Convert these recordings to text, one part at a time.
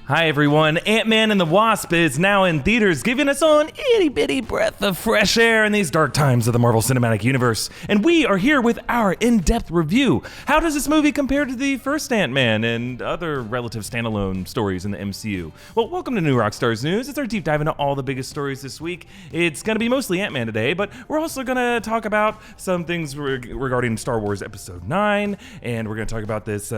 Hi everyone, Ant-Man and the Wasp is now in theaters, giving us an itty-bitty breath of fresh air in these dark times of the Marvel Cinematic Universe. And we are here with our in-depth review. How does this movie compare to the first Ant-Man and other relative standalone stories in the MCU? Well, welcome to New Rockstars News. It's our deep dive into all the biggest stories this week. It's going to be mostly Ant-Man today, but we're also going to talk about some things regarding Star Wars Episode 9, and we're going to talk about this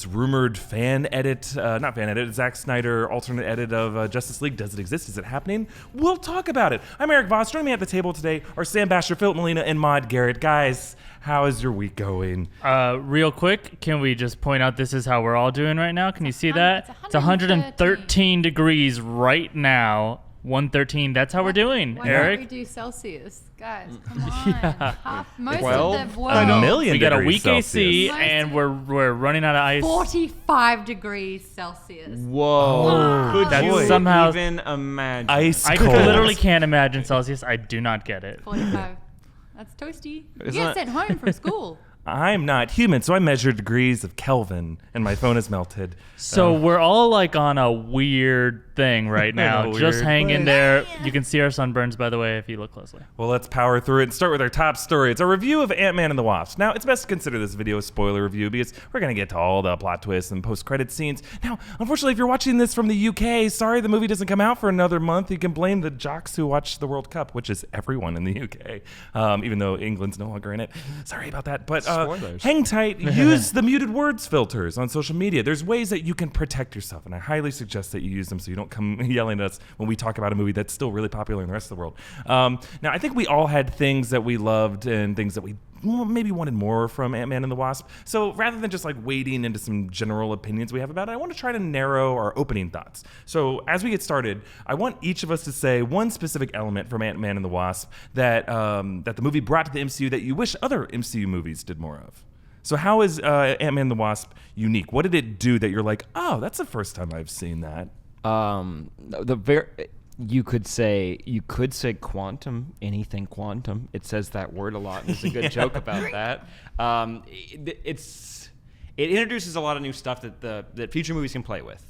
rumored fan edit, not fan edit, Zack Snyder alternate edit of Justice League. Does it exist? Is it happening? We'll talk about it. I'm Erik Voss. Joining me at the table today are Sam, Bashor, Filup, Molina, and Maude, Garrett. Guys, how is your week going? Real quick, can we just point out this is how we're all doing right now? Can you see that? It's 113 degrees right now. 113. That's how we're doing, Why Erik. Why don't we do Celsius? Guys, come on. Yeah. Most 12? of the world. A million We got a degrees weak Celsius. AC, and we're running out of ice. 45 degrees Celsius. Whoa. Could That's you somehow even imagine? Ice I cold. literally can't imagine Celsius. I do not get it. 45. That's toasty. You Isn't get that- sent home from school. I'm not human, so I measure degrees of Kelvin, and my phone is melted. So we're all like on a weird thing right now. Just Weird. hang in there. You can see our sunburns, by the way, if you look closely. Well, let's power through it and start with our top story. It's a review of Ant-Man and the Wasp. Now, it's best to consider this video a spoiler review because we're going to get to all the plot twists and post-credit scenes. Now, unfortunately, if you're watching this from the UK, sorry the movie doesn't come out for another month. You can blame the jocks who watch the World Cup, which is everyone in the UK, even though England's no longer in it. Sorry about that. But Spoilers. hang tight. Use the muted words filters on social media. There's ways that you can protect yourself, and I highly suggest that you use them so you don't come yelling at us when we talk about a movie that's still really popular in the rest of the world. Now, I think we all had things that we loved and things that we maybe wanted more from Ant-Man and the Wasp. So rather than just like wading into some general opinions we have about it, I want to try to narrow our opening thoughts. So as we get started, I want each of us to say one specific element from Ant-Man and the Wasp that that the movie brought to the MCU that you wish other MCU movies did more of. So how is Ant-Man and the Wasp unique? What did it do that you're like, oh, that's the first time I've seen that? You could say quantum, anything quantum. It says that word a lot. And there's a good joke about that. It introduces a lot of new stuff that future movies can play with.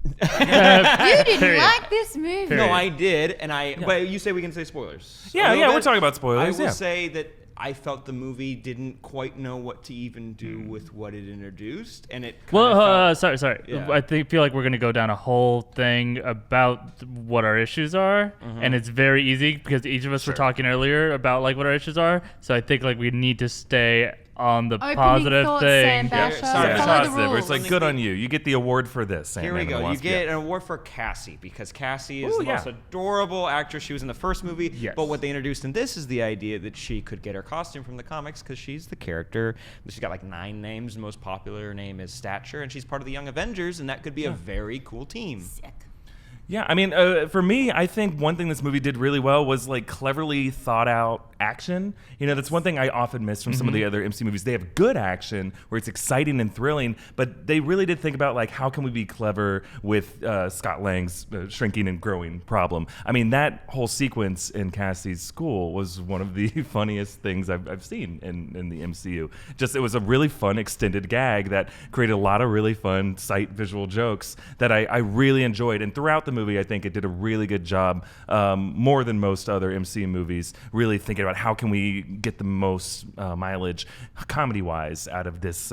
You didn't like this movie. No, I did, and But you say we can say spoilers. Yeah, we're talking about spoilers. I will say that I felt the movie didn't quite know what to even do with what it introduced, and it. Sorry. Yeah. I feel like we're gonna go down a whole thing about what our issues are, and it's very easy because each of us were talking earlier about like what our issues are. So I think like we need to stay on the Opening positive thoughts, thing. Sam Bashor. Sorry. Follow the Positive. rules. It's like, good on you. You get the award for this. Here we Ant-Man and the go. You Wasp. get Yeah. an award for Cassie because Cassie is Ooh, the yeah. most adorable actress. She was in the first movie, Yes. but what they introduced in this is the idea that she could get her costume from the comics because she's the character. She's got like 9 names. The most popular name is Stature, and she's part of the Young Avengers, and that could be a very cool team. Sick. Yeah, I mean, for me, I think one thing this movie did really well was like cleverly thought out action. You know, that's one thing I often miss from some of the other MC movies. They have good action where it's exciting and thrilling, but they really did think about like how can we be clever with Scott Lang's shrinking and growing problem. I mean, that whole sequence in Cassie's school was one of the funniest things I've seen in the MCU. Just it was a really fun extended gag that created a lot of really fun sight visual jokes that I really enjoyed. And throughout the movie, I think it did a really good job, more than most other MCU movies, really thinking about how can we get the most mileage comedy-wise out of this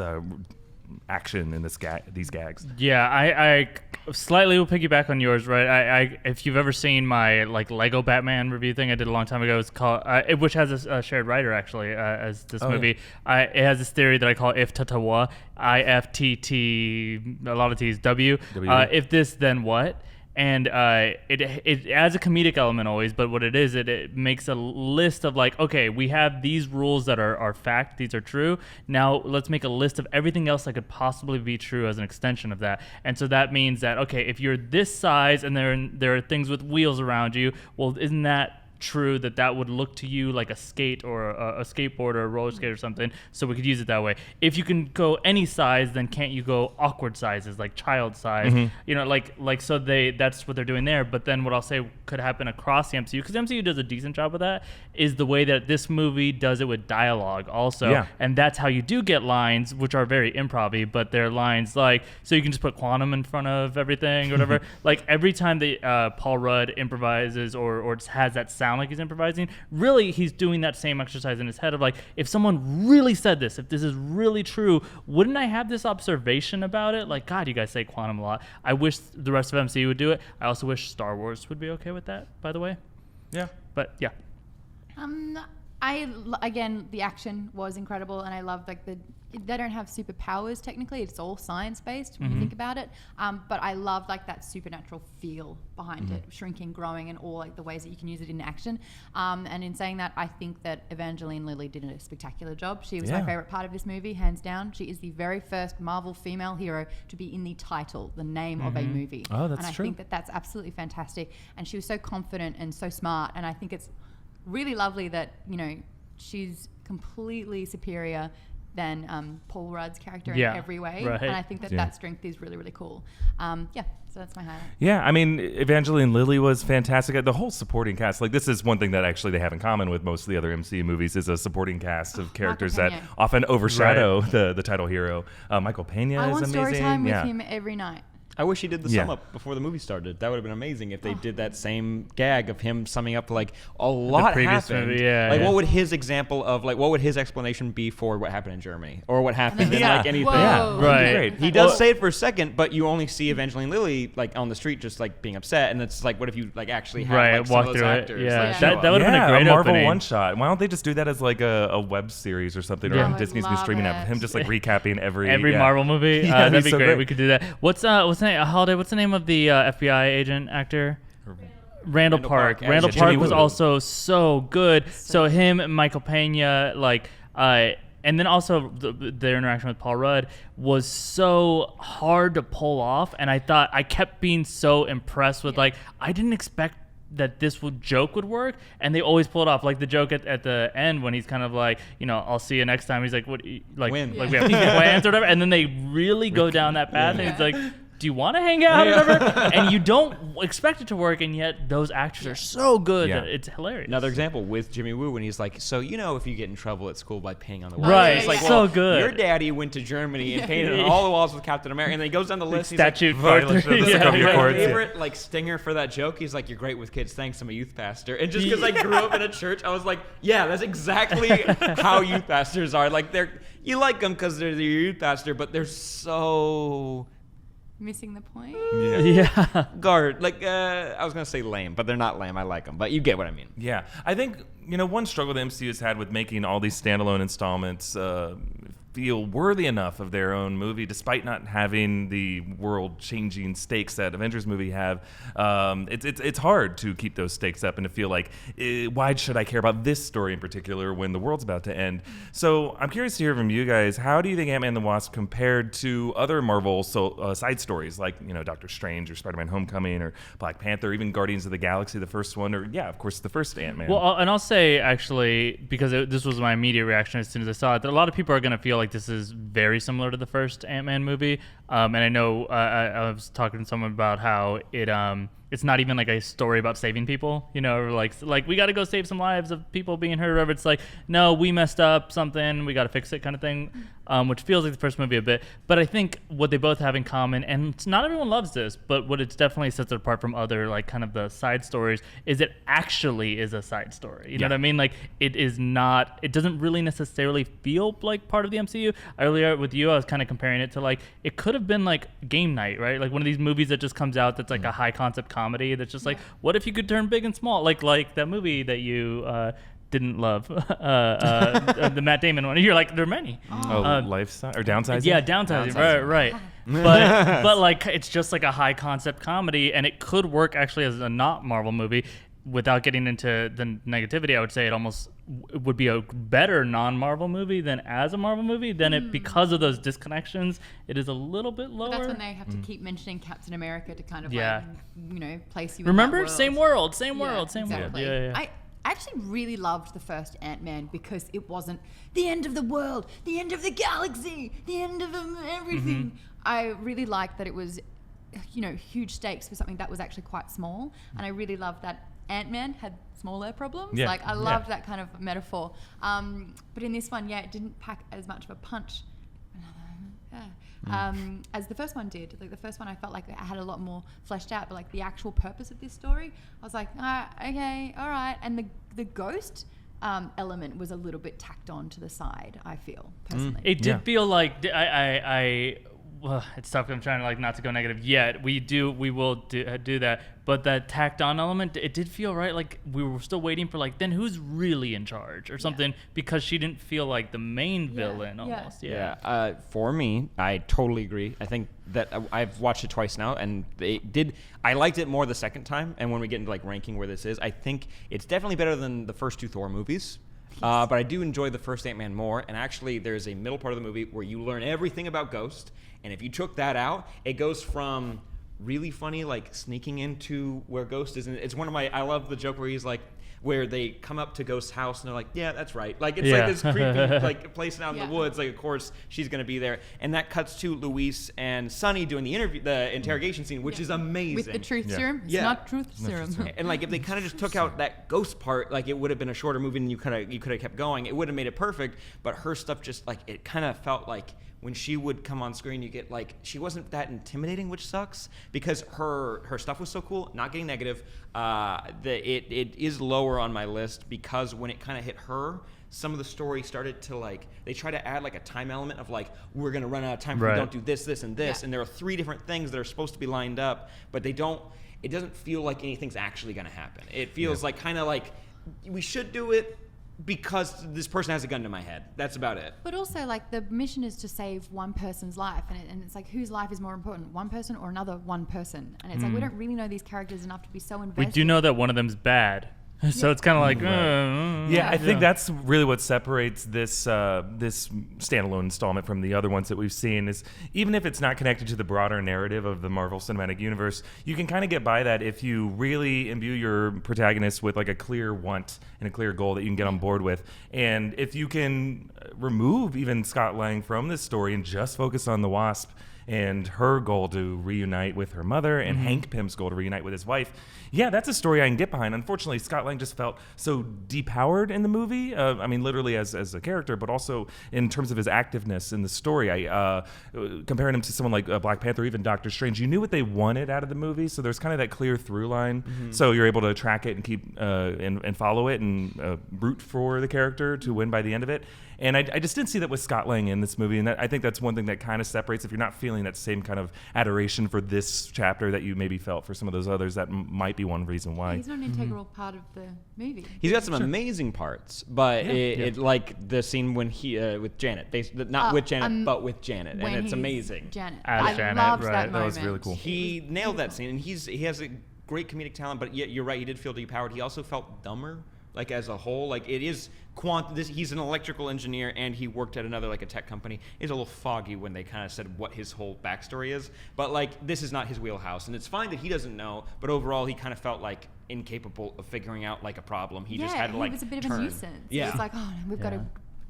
action and these gags. Yeah, I slightly will piggyback on yours, right? I if you've ever seen my like Lego Batman review thing I did a long time ago, it's called which has a shared writer actually as this movie. It has this theory that I call if tatawa, IFTT, a lot of T's, W. If this, then what? And it adds a comedic element always, but what it is, it makes a list of like, okay, we have these rules that are fact, these are true. Now let's make a list of everything else that could possibly be true as an extension of that. And so that means that, okay, if you're this size and there are things with wheels around you, well, isn't that true that would look to you like a skate or a skateboard or a roller skate or something, so we could use it that way. If you can go any size, then can't you go awkward sizes like child size? You know, like so that's what they're doing there. But then what I'll say could happen across the MCU, because MCU does a decent job of that, is the way that this movie does it with dialogue also. And that's how you do get lines which are very improv-y, but they're lines like, so you can just put quantum in front of everything or whatever. Like every time that Paul Rudd improvises or just has that sound like he's improvising, really he's doing that same exercise in his head of like, if someone really said this, if this is really true, wouldn't I have this observation about it? Like, God, you guys say quantum a lot. I wish the rest of MCU would do it. I also wish Star Wars would be okay with that, by the way. Yeah. But yeah. Again, the action was incredible, and I love like they don't have superpowers technically. It's all science based when you think about it. But I love like that supernatural feel behind it, shrinking, growing, and all like the ways that you can use it in action. And in saying that, I think that Evangeline Lilly did a spectacular job. She was my favorite part of this movie, hands down. She is the very first Marvel female hero to be in the title, the name of a movie. Oh, that's and I true. think that that's absolutely fantastic. And she was so confident and so smart. And I think it's really lovely that, you know, she's completely superior than Paul Rudd's character in every way. Right. And I think that strength is really, really cool. So that's my highlight. Yeah, I mean, Evangeline Lilly was fantastic. The whole supporting cast, like this is one thing that actually they have in common with most of the other MCU movies, is a supporting cast of characters that often overshadow the title hero. Michael Pena I is want amazing. story time with him every night. I wish he did the sum up before the movie started. That would have been amazing if they did that same gag of him summing up like a lot happened. Movie, what would his example of like what would his explanation be for what happened in Germany or what happened in like anything? Whoa. Right. Great. He does say it for a second, but you only see Evangeline Lilly like on the street just like being upset, and it's like, what if you like actually had like, some walk of those through actors? it. Yeah, like, show that would have been a great Marvel opening. one shot. Why don't they just do that as like a web series or something, or on Disney's new streaming app? Him just like recapping every Marvel movie. Yeah, That'd be so great. We could do that. What's the name? Holiday. What's the name of the FBI agent actor? Randall Park. Randall Park was also so good. So him, Michael Pena, like, and then also their interaction with Paul Rudd was so hard to pull off. And I kept being so impressed with like, I didn't expect that this joke would work, and they always pull it off. Like the joke at the end when he's kind of like, you know, I'll see you next time. He's like, what? Like, we have plans or whatever. And then they really go down that path, and it's like, do you want to hang out or whatever? And you don't expect it to work, and yet those actors are so good that it's hilarious. Another example with Jimmy Woo when he's like, so you know if you get in trouble at school by peeing on the walls. Right, It's like, so well, good. Your daddy went to Germany and painted on all the walls with Captain America, and then he goes down the list. He's Statute like, violation of the Sokovia Accords, my favorite like stinger for that joke. He's like, you're great with kids. Thanks, I'm a youth pastor. And just because I grew up in a church, I was like, yeah, that's exactly how youth pastors are. Like you like them because they're your youth pastor, but they're so Missing the point. Yeah. guard. Like I was gonna say lame, but they're not lame. I like them, but you get what I mean. Yeah, I think, you know, one struggle the MCU has had with making all these standalone installments feel worthy enough of their own movie, despite not having the world-changing stakes that Avengers movie have. It's hard to keep those stakes up and to feel like, why should I care about this story in particular when the world's about to end? So I'm curious to hear from you guys. How do you think Ant-Man and the Wasp compared to other Marvel side stories like, you know, Doctor Strange or Spider-Man Homecoming or Black Panther, or even Guardians of the Galaxy, the first one, or of course the first Ant-Man? Well, and I'll say actually, because this was my immediate reaction as soon as I saw it, that a lot of people are going to feel like this is very similar to the first Ant-Man movie. And I know I was talking to someone about how it's not even like a story about saving people, you know, or like we got to go save some lives of people being hurt or whatever. It's like, no, we messed up something, we got to fix it kind of thing, which feels like the first movie a bit. But I think what they both have in common, and not everyone loves this, but what it definitely sets it apart from other like kind of the side stories, is it actually is a side story. You know what I mean? Like it doesn't really necessarily feel like part of the MCU. Earlier with you, I was kind of comparing it to like, it could have been like Game Night, right? Like one of these movies that just comes out that's like a high concept comedy that's just like, what if you could turn big and small? Like that movie that you didn't love, the Matt Damon one. You're like, there are many. Lifestyle or Downsizing? Yeah, Downsizing. Right. But like it's just like a high concept comedy, and it could work actually as a not Marvel movie. Without getting into the negativity, I would say it almost would be a better non-Marvel movie than as a Marvel movie. Then it, because of those disconnections, it is a little bit lower. But that's when they have to keep mentioning Captain America to kind of like, you know, place you Remember? in that world. Same world. Exactly. Yeah. I actually really loved the first Ant-Man because it wasn't the end of the world, the end of the galaxy, the end of everything. I really liked that it was, huge stakes for something that was actually quite small. And I really loved that Ant-Man had smaller problems. Yeah. Like, I loved that kind of metaphor. But in this one, it didn't pack as much of a punch as the first one did. Like, the first one, I felt like I had a lot more fleshed out, but like the actual purpose of this story, I was like, okay, all right. And the ghost element was a little bit tacked on to the side, I feel, personally. It did feel like it's tough. I'm trying to like not to go negative yet. We will do that. But that tacked on element, it did feel right. Like we were still waiting for like, then who's really in charge or something, because she didn't feel like the main villain almost. Yeah. For me, I totally agree. I think that I've watched it twice now, and I liked it more the second time. And when we get into like ranking where this is, I think it's definitely better than the first two Thor movies. But I do enjoy the first Ant-Man more. And actually, there's a middle part of the movie where you learn everything about Ghost. And if you took that out, it goes from really funny, like sneaking into where Ghost is. And it's one of I love the joke where he's like, where they come up to Ghost's house and they're like, yeah, that's right. Like, it's like this creepy like place out in the woods. Like, of course, she's going to be there. And that cuts to Luis and Sonny doing the interrogation scene, which is amazing. With the truth serum? It's not truth serum. And like, if they kind of just took out that Ghost part, like, it would have been a shorter movie and you could have kept going. It would have made it perfect. But her stuff just, like, it kind of felt like when she would come on screen, you get like, she wasn't that intimidating, which sucks because her stuff was so cool. Not getting negative. It is lower on my list because when it kind of hit her, some of the story started to like, they try to add like a time element of like, we're going to run out of time if we don't do this, this, and this. And there are 3 different things that are supposed to be lined up, but it doesn't feel like anything's actually going to happen. It feels like kind of like we should do it because this person has a gun to my head. That's about it. But also, like, the mission is to save one person's life, and it's like, whose life is more important, one person or another one person? And it's like, we don't really know these characters enough to be so invested. We do know that one of them's bad. So it's kind of like, I think that's really what separates this this standalone installment from the other ones that we've seen. Is even if it's not connected to the broader narrative of the Marvel Cinematic Universe, you can kind of get by that if you really imbue your protagonist with like a clear want and a clear goal that you can get on board with. And if you can remove even Scott Lang from this story and just focus on the Wasp and her goal to reunite with her mother and Hank Pym's goal to reunite with his wife, that's a story I can get behind. Unfortunately, Scott Lang just felt so depowered in the movie. I mean, literally as a character, but also in terms of his activeness in the story. Comparing him to someone like Black Panther, even Doctor Strange, you knew what they wanted out of the movie, so there's kind of that clear through line. So you're able to track it and keep and follow it and root for the character to win by the end of it. And I just didn't see that with Scott Lang in this movie, and I think that's one thing that kind of separates. If you're not feeling that same kind of adoration for this chapter that you maybe felt for some of those others, that might be one reason why. He's not an integral part of the movie. He's got some amazing parts, but it like the scene when he with Janet, not with Janet, but with Janet, and it's amazing. Janet, Janet, loved right. that moment. That was really cool. He nailed that scene, and he has a great comedic talent. But you're right, he did feel depowered. He also felt dumber. Like as a whole, like it is he's an electrical engineer and he worked at another like a tech company. It's a little foggy when they kind of said what his whole backstory is, but like this is not his wheelhouse, and it's fine that he doesn't know. But overall, he kind of felt like incapable of figuring out like a problem. He just had to like. He was a bit of a nuisance. Yeah, it's like, oh, we've got to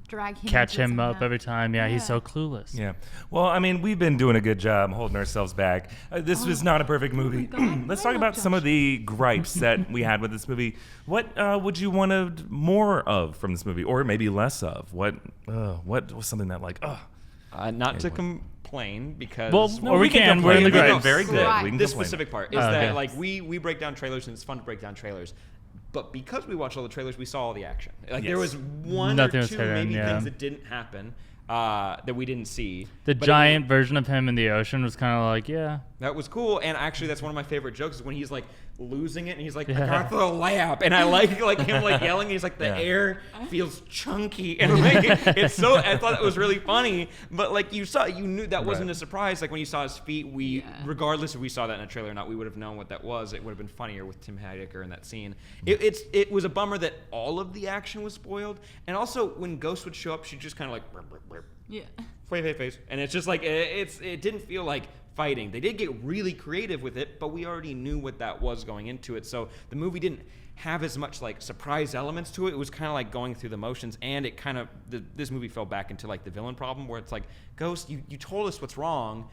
drag him. Catch him up every time. Yeah, he's so clueless. Yeah. Well, I mean, we've been doing a good job holding ourselves back. This was not a perfect movie. Let's talk about some of the gripes that we had with this movie. What would you want more of from this movie, or maybe less of? What was something that like, not to complain because we're in the gripes. Very good. Right. We can this complain. specific part is that like we break down trailers and it's fun to break down trailers. But because we watched all the trailers, we saw all the action. Like there was one or two maybe things that didn't happen that we didn't see. The giant version of him in the ocean was kind of like, that was cool. And actually, that's one of my favorite jokes is when he's like losing it and he's like, I got the layup. And I like him like yelling. And he's like, the air feels chunky. And like it's so. I thought that was really funny. But like you knew that wasn't a surprise. Like when you saw his feet, regardless if we saw that in a trailer or not, we would have known what that was. It would have been funnier with Tim Heidecker in that scene. It was a bummer that all of the action was spoiled. And also when Ghost would show up, she'd just kind of like, face. And it's just like it didn't feel like fighting. They did get really creative with it, but we already knew what that was going into it. So the movie didn't have as much like surprise elements to it. It was kind of like going through the motions, and it kind of this movie fell back into like the villain problem where it's like, Ghost, you told us what's wrong,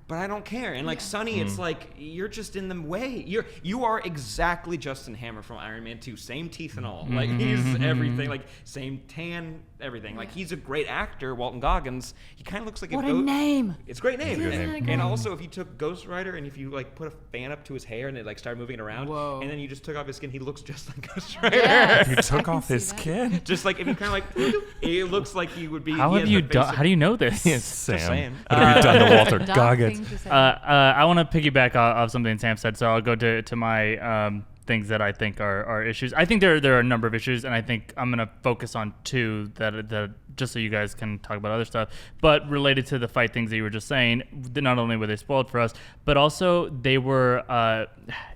but I don't care. And like Sonny, it's like, you're just in the way. You are exactly Justin Hammer from Iron Man 2. Same teeth and all. Like he's everything. Like same tan, everything. Like he's a great actor. Walton Goggins. He kind of looks like what a name. It's a great name. And also, if you took Ghost Rider and if you like put a fan up to his hair and it like started moving it around, and then you just took off his skin, he looks just like Ghost Rider. Yes, you took off his skin. Just like if you kind of like, it looks like he would be. How have you done? How do you know this? Yes, Sam. What have you done to Walter Goggins? I want to piggyback off something Sam said, so I'll go to my things that I think are issues. I think there are a number of issues, and I think I'm going to focus on two that just so you guys can talk about other stuff, but related to the fight things that you were just saying. Not only were they spoiled for us, but also they were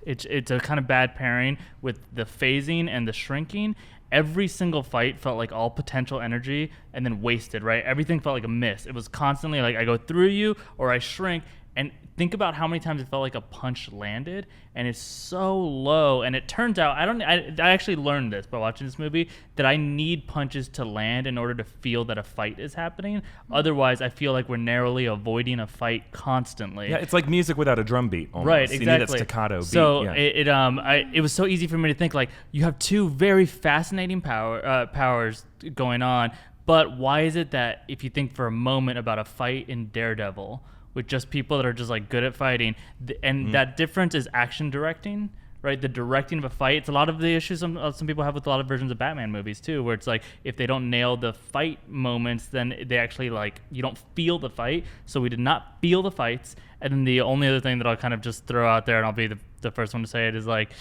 it's a kind of bad pairing with the phasing and the shrinking. Every single fight felt like all potential energy and then wasted, right? Everything felt like a miss. It was constantly like I go through you or I shrink. And think about how many times it felt like a punch landed, and it's so low. And it turns out, I actually learned this by watching this movie, that I need punches to land in order to feel that a fight is happening. Otherwise, I feel like we're narrowly avoiding a fight constantly. Yeah, it's like music without a drum beat. Almost. Right, exactly. You need that staccato beat. So it was so easy for me to think like you have two very fascinating powers going on, but why is it that if you think for a moment about a fight in Daredevil with just people that are just like good at fighting, and that difference is action directing, right? The directing of a fight. It's a lot of the issues some people have with a lot of versions of Batman movies too, where it's like if they don't nail the fight moments, then they actually like you don't feel the fight. So we did not feel the fights. And then the only other thing that I'll kind of just throw out there, and I'll be the first one to say it, is like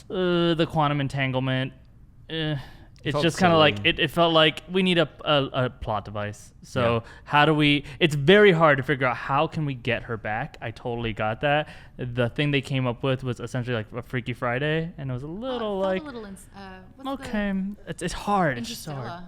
the quantum entanglement. It's just kind of like it felt like we need a plot device. So how do we? It's very hard to figure out how can we get her back. I totally got that. The thing they came up with was essentially like a Freaky Friday, and it was a little like okay, it's hard. It's just so hard.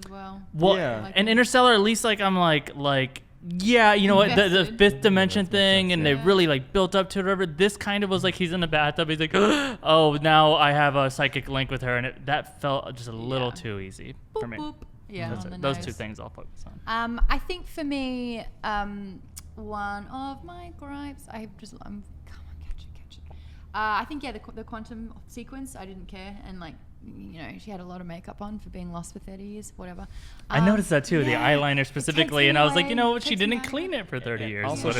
As well. And Interstellar, at least like I'm like. Yeah, you know what, the fifth dimension thing, and they really like built up to it. Whatever. This kind of was like he's in the bathtub. He's like, oh, now I have a psychic link with her, and that felt just a little too easy for me. Boop. Yeah, those two things I'll focus on. I think for me, one of my gripes, come on, catch it. I think the quantum sequence, I didn't care, and like. You know, she had a lot of makeup on for being lost for 30 years, whatever. I noticed that too, the eyeliner specifically, and I was like, you know, she didn't clean it for 30 years. Also,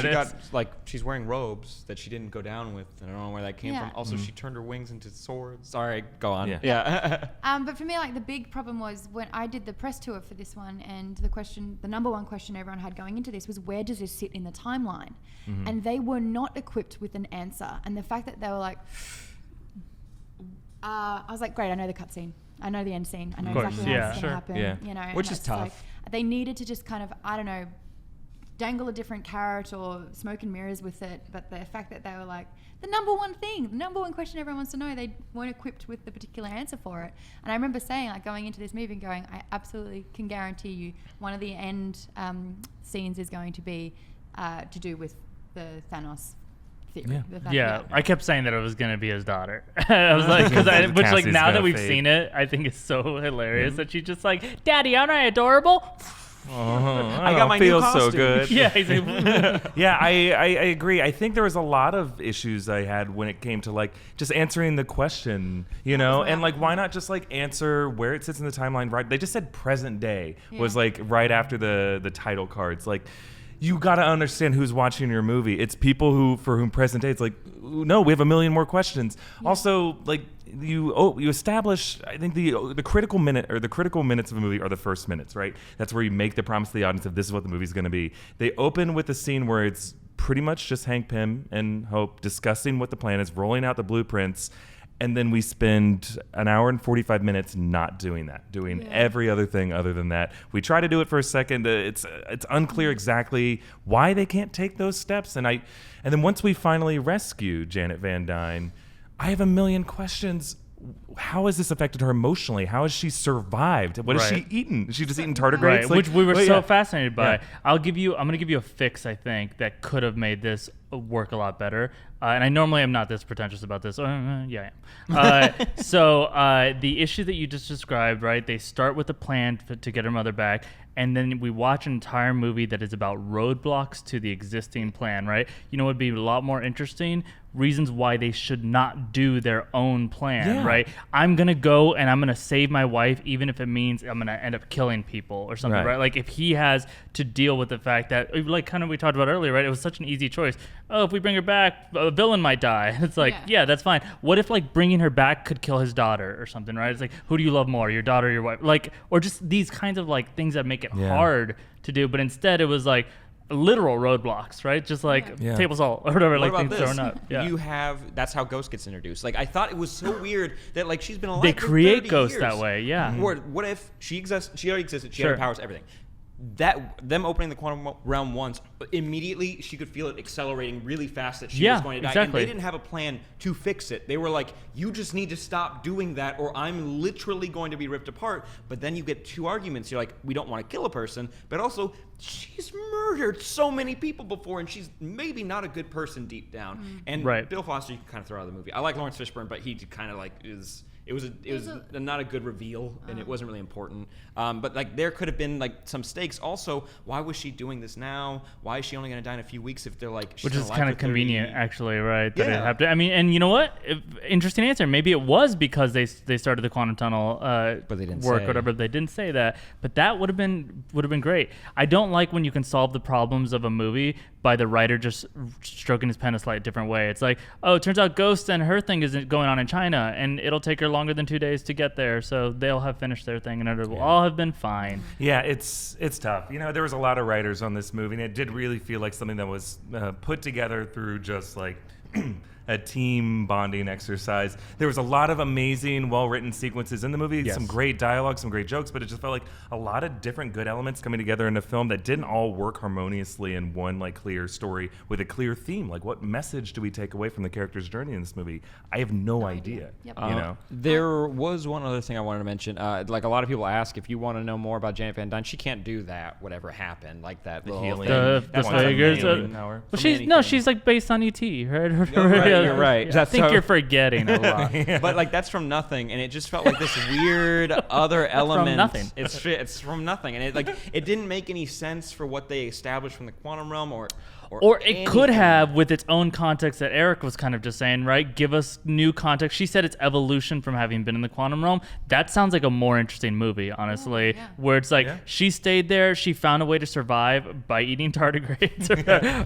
she's wearing robes that she didn't go down with. I don't know where that came from. Also, she turned her wings into swords. Sorry, go on. Yeah. But for me, like the big problem was when I did the press tour for this one, and the number one question everyone had going into this was, where does this sit in the timeline? And they were not equipped with an answer. And the fact that they were like, I was like, great, I know the cutscene. I know the end scene. I know exactly how it's going to happen. Yeah. You know, which is tough. Like, they needed to just kind of, I don't know, dangle a different carrot or smoke and mirrors with it. But the fact that they were like, the number one question everyone wants to know, they weren't equipped with the particular answer for it. And I remember saying, like, going into this movie and going, I absolutely can guarantee you one of the end scenes is going to be to do with the Thanos theory. I kept saying that it was going to be his daughter. I was like, which like now that we've seen it, I think it's so hilarious that she's just like, Daddy, aren't I adorable? I got my new costume. So good. Yeah, he's like, I agree. I think there was a lot of issues I had when it came to like just answering the question, you know, and like why not just like answer where it sits in the timeline? Right? They just said present day was like right after the title cards, like. You got to understand who's watching your movie. It's people for whom present day. It's like, no, we have a million more questions. Yeah. Also, like you establish. I think the critical minute or the critical minutes of a movie are the first minutes, right? That's where you make the promise to the audience of this is what the movie's going to be. They open with a scene where it's pretty much just Hank Pym and Hope discussing what the plan is, rolling out the blueprints. And then we spend an hour and 45 minutes not doing that, doing every other thing other than that. We try to do it for a second. It's unclear exactly why they can't take those steps. And then once we finally rescue Janet Van Dyne, I have a million questions. How has this affected her emotionally? How has she survived? What has she eaten? Is she just eating tardigrades? Right, which we were so fascinated by. I'm going to give you a fix, I think, that could have made this work a lot better. And I normally am not this pretentious about this. Yeah, I am. So the issue that you just described, right? They start with a plan to get her mother back, and then we watch an entire movie that is about roadblocks to the existing plan, right? You know what would be a lot more interesting? Reasons why they should not do their own plan, right? I'm going to go and I'm going to save my wife, even if it means I'm going to end up killing people or something, right? Like if he has to deal with the fact that, like kind of we talked about earlier, right? It was such an easy choice. Oh, if we bring her back, a villain might die. It's like, yeah, that's fine. What if like bringing her back could kill his daughter or something, right? It's like, who do you love more, your daughter or your wife? Like, or just these kinds of like things that make it hard to do. But instead it was like literal roadblocks, right? Just like table salt or whatever, like things thrown up. You have, that's how Ghost gets introduced. Like I thought it was so weird that like she's been alive they for create 30 Ghost years. that way, Or what if she exists? She already existed. She had her powers, everything. That them opening the quantum realm once, immediately she could feel it accelerating really fast that she was going to die. Exactly. And they didn't have a plan to fix it. They were like, you just need to stop doing that or I'm literally going to be ripped apart. But then you get two arguments. You're like, we don't want to kill a person, but also she's murdered so many people before and she's maybe not a good person deep down. And Bill Foster, you can kind of throw out of the movie. I like Lawrence Fishburne, but he kind of like is... It was not a good reveal, and it wasn't really important. But like there could have been like some stakes. Also, why was she doing this now? Why is she only going to die in a few weeks if they're like? She's which is kind of convenient, actually, right? That it happened. I mean, and you know what? Interesting answer. Maybe it was because they started the quantum tunnel but they didn't work, say. or whatever. They didn't say that, but that would have been great. I don't like when you can solve the problems of a movie by the writer just stroking his pen a slight different way. It's like, oh, it turns out Ghost and her thing isn't going on in China, and it'll take her longer than 2 days to get there, so they'll have finished their thing, and it will all have been fine. Yeah, it's tough. You know, there was a lot of writers on this movie, and it did really feel like something that was put together through just like a team bonding exercise. There was a lot of amazing, well-written sequences in the movie, some great dialogue, some great jokes, but it just felt like a lot of different good elements coming together in a film that didn't all work harmoniously in one like clear story with a clear theme. Like, what message do we take away from the character's journey in this movie? I have no idea. Yep. You know, there was one other thing I wanted to mention. Like a lot of people ask if you want to know more about Janet Van Dyne, she can't do that. Whatever happened, like that little healing. thing. The figures. Well, she's like based on ET. Right? You're right. I think you're forgetting a lot. But like that's from nothing, and it just felt like this weird other element. From nothing. It's from nothing, and it didn't make any sense for what they established from the quantum realm or Or it could have with its own context that Erik was kind of just saying, right? Give us new context. She said it's evolution from having been in the quantum realm. That sounds like a more interesting movie, honestly, where it's like she stayed there. She found a way to survive by eating tardigrades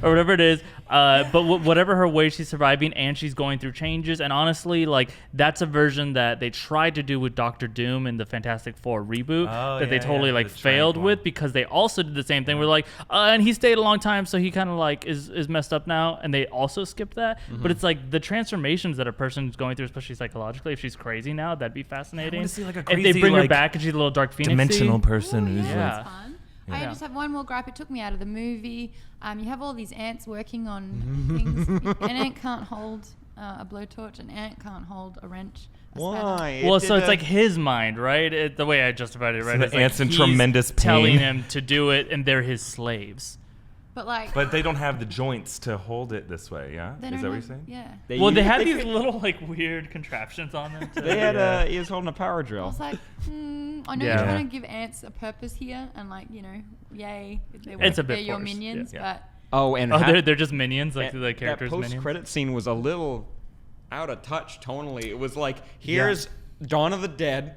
or whatever it is. But whatever her way, she's surviving and she's going through changes. And honestly, like that's a version that they tried to do with Doctor Doom in the Fantastic Four reboot that they totally like failed with because they also did the same thing. We're like, and he stayed a long time, so he kind of like is messed up now, and they also skipped that. But it's like the transformations that a person's going through, especially psychologically. If she's crazy now, that'd be fascinating. I want to see like a if crazy, they bring her like, back and she's a little dark phoenix dimensional person who's That's fun. I just have one more gripe. It took me out of the movie. You have all these ants working on things. An ant can't hold a blowtorch. An ant can't hold a wrench. Why? Well, so it's like his mind, right? The way I justified it, right? So it's the ants like in tremendous pain. telling him to do it, and they're his slaves. But they don't have the joints to hold it this way, yeah? Is that what you're saying? Yeah. They had these little like weird contraptions on them. They had he was holding a power I drill. was like, I know you're trying to give ants a purpose here, and like, yay, It's a bit they're your forced, minions, but they're just minions, like the characters' that minions. post-credit scene was a little out of touch tonally. It was like, here's Dawn of the Dead,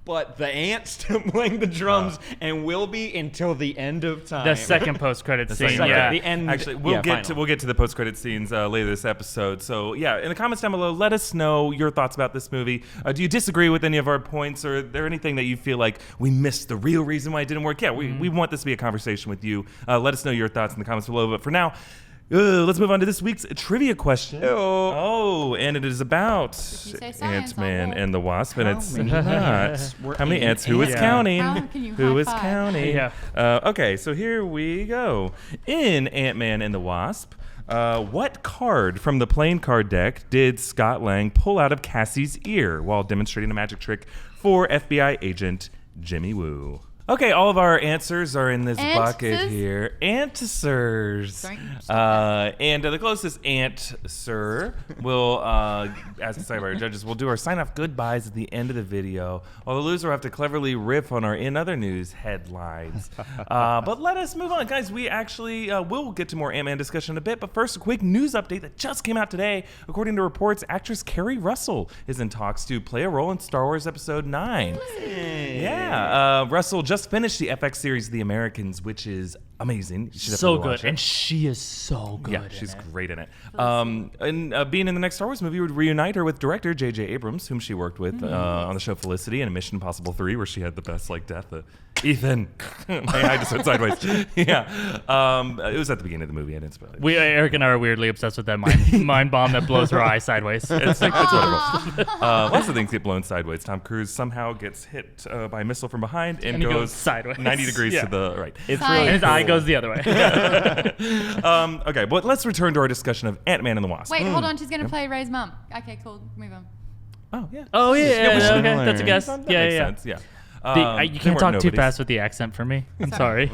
but the ants still playing the drums and will be until the end of time. The second post-credit scene, the end. Actually, we'll get to the post-credit scenes later this episode. So yeah, in the comments down below, let us know your thoughts about this movie. Do you disagree with any of our points, or is there anything that you feel like we missed the real reason why it didn't work? Yeah, we want this to be a conversation with you. Let us know your thoughts in the comments below. But for now, let's move on to this week's trivia question. And it is about Ant-Man and the Wasp, and it's not. How many ants? Who is counting? Who is counting? Okay, so here we go. In Ant-Man and the Wasp, what card from the playing card deck did Scott Lang pull out of Cassie's ear while demonstrating a magic trick for FBI agent Jimmy Woo? Okay, all of our answers are in this Answers? bucket here. Answers. And the closest answer will, as decided by our judges, we'll do our sign-off goodbyes at the end of the video, while the loser will have to cleverly riff on our in other news headlines. But let us move on. Guys, we actually will get to more Ant-Man discussion in a bit, but first, a quick news update that just came out today. According to reports, actress Keri Russell is in talks to play a role in Star Wars Episode 9. Yeah, Russell just finished the FX series The Americans, which is amazing. You should So definitely good, watch it. and she is so good. Yeah, she's great in it. And being in the next Star Wars movie would reunite her with director J.J. Abrams, whom she worked with on the show Felicity and Mission Impossible 3, where she had the best death. Ethan, my eye just went sideways. Yeah, it was at the beginning of the movie. I didn't spoil it. Eric and I are weirdly obsessed with that mind bomb that blows her eye sideways. It's wonderful. Lots of things get blown sideways. Tom Cruise somehow gets hit by a missile from behind and he goes sideways. 90 degrees to the right. It's And his eye goes the other way. Okay, but let's return to our discussion of Ant-Man and the Wasp. Wait, hold on. She's gonna play Ray's mom. Okay, cool. Move on. Oh, yeah. Oh yeah, we should okay, learn. that's a guess. That Yeah, makes yeah. sense, yeah. You They can't weren't talk too nobodies. fast with the accent for me. I'm sorry.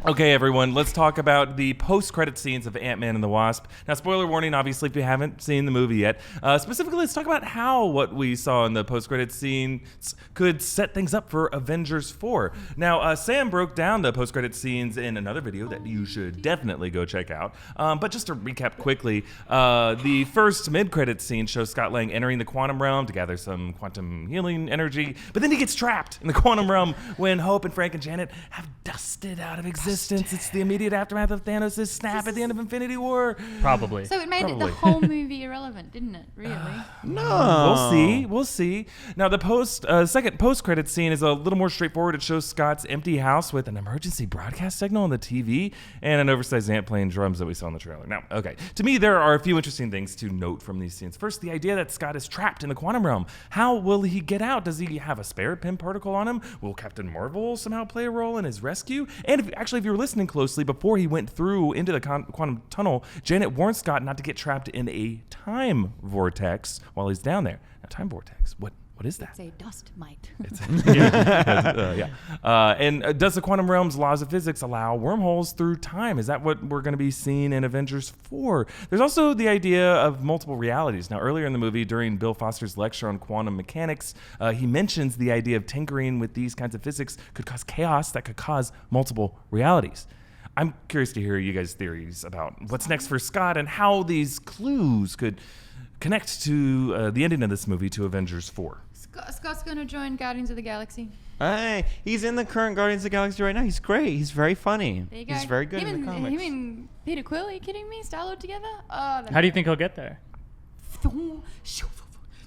Okay, everyone, let's talk about the post-credit scenes of Ant-Man and the Wasp. Now, spoiler warning, obviously, if you haven't seen the movie yet. Specifically, let's talk about how what we saw in the post-credit scenes could set things up for Avengers 4. Now, Sam broke down the post-credit scenes in another video that you should definitely go check out. But just to recap quickly, the first mid-credit scene shows Scott Lang entering the quantum realm to gather some quantum healing energy, but then he gets trapped in the quantum realm when Hope and Frank and Janet have dusted out of existence. It's the immediate aftermath of Thanos' snap at the end of Infinity War. Probably. So it made Probably. the whole movie irrelevant, didn't it? Really? We'll see. Now, the second post-credit scene is a little more straightforward. It shows Scott's empty house with an emergency broadcast signal on the TV and an oversized ant playing drums that we saw in the trailer. Now, okay, to me, there are a few interesting things to note from these scenes. First, the idea that Scott is trapped in the quantum realm. How will he get out? Does he have a spare Pym particle on him? Will Captain Marvel somehow play a role in his rescue? And if you were listening closely, before he went through into the quantum tunnel, Janet warned Scott not to get trapped in a time vortex while he's down there. Now, time vortex, what is that? It's a dust mite. And does the quantum realm's laws of physics allow wormholes through time? Is that what we're going to be seeing in Avengers 4? There's also the idea of multiple realities. Now, earlier in the movie, during Bill Foster's lecture on quantum mechanics, he mentions the idea of tinkering with these kinds of physics could cause chaos that could cause multiple realities. I'm curious to hear you guys' theories about what's next for Scott and how these clues could connect to the ending of this movie to Avengers 4. Scott's gonna join Guardians of the Galaxy. Hey, he's in the current Guardians of the Galaxy right now. He's great. He's very funny. There you go. He's very good him in the and, comics. Him and Peter Quill, are you kidding me? Star-Lord together? How do you think he'll get there?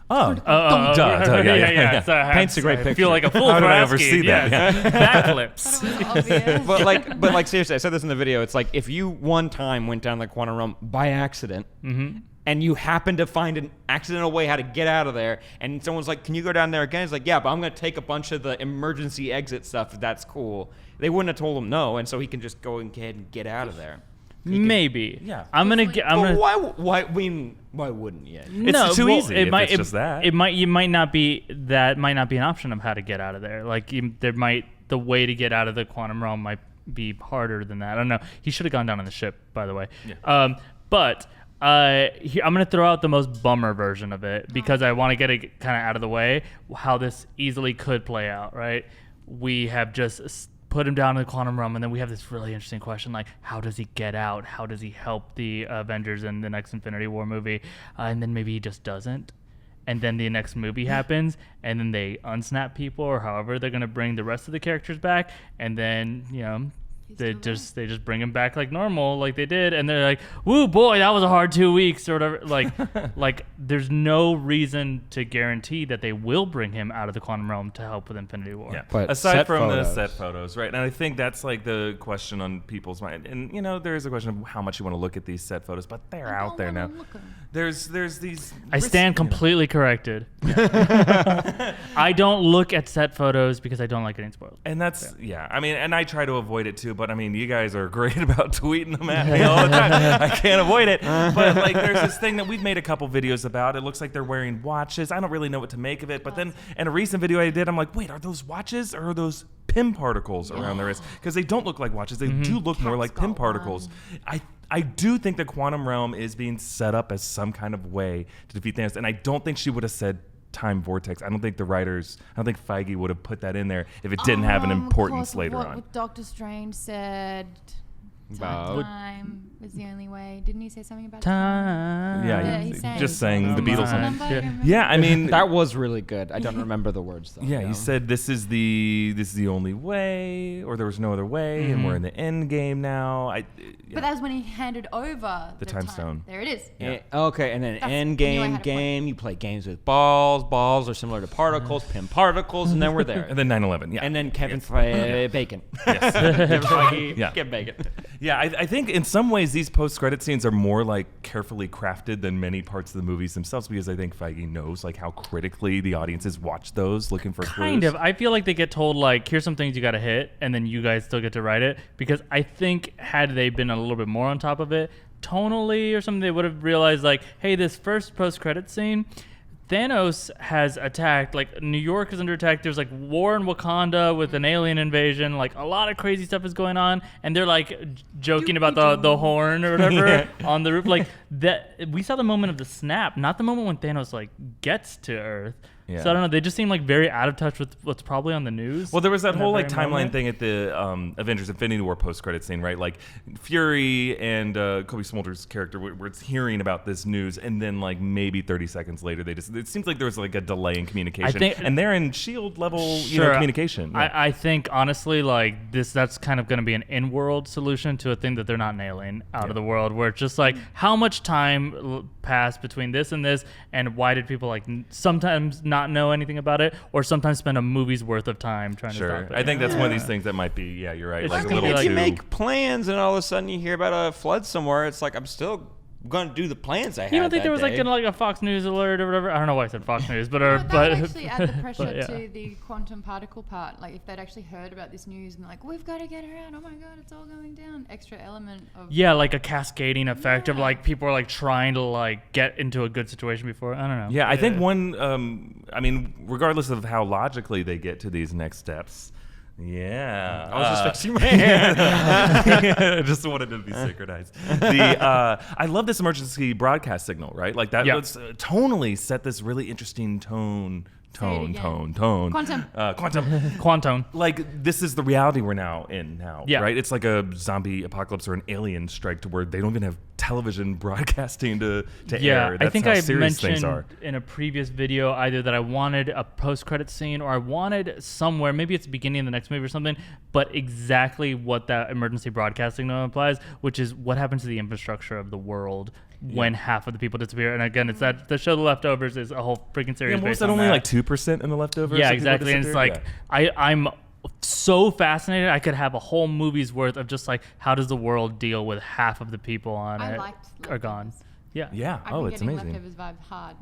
Yeah. So Paints a great I picture. feel like a fool How for did I asking. oversee that? Yeah. Backflips. Thought it was obvious. but seriously, I said this in the video. It's like if you one time went down the quantum realm by accident, and you happen to find an accidental way how to get out of there, and someone's like, "Can you go down there again?" It's like, "Yeah, but I'm going to take a bunch of the emergency exit stuff. If that's cool." They wouldn't have told him no, and so he can just go ahead and get out of there. Maybe. Yeah. I'm gonna. But why? I mean, why wouldn't you? It's too easy if it's just that. It might not be that. Might not be an option of how to get out of there. Like the way to get out of the quantum realm might be harder than that. I don't know. He should have gone down on the ship, by the way. Yeah. But I'm gonna throw out the most bummer version of it because I want to get it kind of out of the way. How this easily could play out, right? We have just put him down in the quantum realm, and then we have this really interesting question like, how does he get out? How does he help the Avengers in the next Infinity War movie? And then maybe he just doesn't. And then the next movie happens, and then they unsnap people, or however they're gonna bring the rest of the characters back, and then they just bring him back like normal, like they did, and they're like, "Woo, boy, that was a hard 2 weeks," or whatever. Like there's no reason to guarantee that they will bring him out of the quantum realm to help with Infinity War. Yeah. But aside set from photos. the set photos, right? And I think that's like the question on people's mind. And there is a question of how much you want to look at these set photos, but they're out there now. There's these. I stand completely corrected. I don't look at set photos because I don't like getting spoiled. And that's I mean, and I try to avoid it too. but I mean, you guys are great about tweeting them at me all the time. I can't avoid it. But like, there's this thing that we've made a couple videos about. It looks like they're wearing watches. I don't really know what to make of it. But then in a recent video I did, I'm like, wait, are those watches or are those PIM particles around the wrist? Because they don't look like watches. They do look more like PIM particles. I do think the quantum realm is being set up as some kind of way to defeat Thanos, and I don't think she would have said time vortex. I don't think Feige would have put that in there if it didn't have an importance later on. What Doctor Strange said. About Time is the only way. Didn't he say something about Time? Yeah, he sang. just saying the Beatles song. Remember? Yeah, I mean that was really good. I don't remember the words though. Yeah, he said this is the only way, or there was no other way, and we're in the end game now. But that was when he handed over the time stone. There it is. Yeah. Okay, and then That's- end I knew I game had a point. you play games with balls. Balls are similar to particles, PIM particles, and then we're there. And then 9/11. Yeah, And then Kevin Bacon. Yes. Feige, Yeah. get Bacon. Yeah, I think in some ways these post-credit scenes are more like carefully crafted than many parts of the movies themselves, because I think Feige knows like how critically the audiences watch those, looking for Kind clues. of. I feel like they get told like, here's some things you got to hit, and then you guys still get to write it. Because I think had they been a little bit more on top of it, tonally or something, they would have realized like, hey, this first post-credit scene, Thanos has attacked, like New York is under attack. There's like war in Wakanda with an alien invasion. Like a lot of crazy stuff is going on, and they're like joking about the horn or whatever on the roof. Like that, we saw the moment of the snap, not the moment when Thanos like gets to Earth. Yeah. So I don't know. They just seem like very out of touch with what's probably on the news. Well, there was that in whole like very timeline moment. thing at the Avengers Infinity War post-credit scene, right? Like Fury and Kobe Smolder's character were hearing about this news, and then like maybe 30 seconds later, it seems like there was like a delay in communication, and they're in SHIELD level communication. Yeah. I think honestly, like that's kind of going to be an in-world solution to a thing that they're not nailing out of the world, where it's just like how much time passed between this and this, and why did people like sometimes not know anything about it, or sometimes spend a movie's worth of time trying to stop it. I think that's one of these things that might be, yeah, you're right. It's Like a gonna little be like too. You make plans, and all of a sudden you hear about a flood somewhere. It's like I'm still going to do the plans I had. You don't think that there was day. like a Fox News alert or whatever? I don't know why I said Fox News, but That would actually add the pressure but, yeah. to the quantum particle part. Like if they'd actually heard about this news and like, we've got to get her out. Oh my God, it's all going down. Extra element of Yeah, like a cascading effect of like people are like trying to like get into a good situation before. I don't know. Yeah, I think one. I mean, regardless of how logically they get to these next steps. Yeah, I was just fixing my hair. I just wanted it to be synchronized. I love this emergency broadcast signal, right? Like that was tonally set this really interesting tone. Quantum. Like this is the reality we're now in now, Yeah. right? It's like a zombie apocalypse or an alien strike to where they don't even have television broadcasting to air. That's I think how I serious things are. mentioned in a previous video either that I wanted a post-credit scene or I wanted somewhere, maybe it's the beginning of the next movie or something, but exactly what that emergency broadcasting implies, which is what happens to the infrastructure of the world when half of the people disappear. And again, it's that the show The Leftovers is a whole freaking series. Yeah, was based that on only that. like 2% in The Leftovers? Yeah, that people exactly. And it's disappeared? like I'm so fascinated. I could have a whole movie's worth of just like how does the world deal with half of the people on I it liked are gone. Leftovers. Yeah. Yeah. I've Oh, been it's getting amazing. Leftovers vibe hard.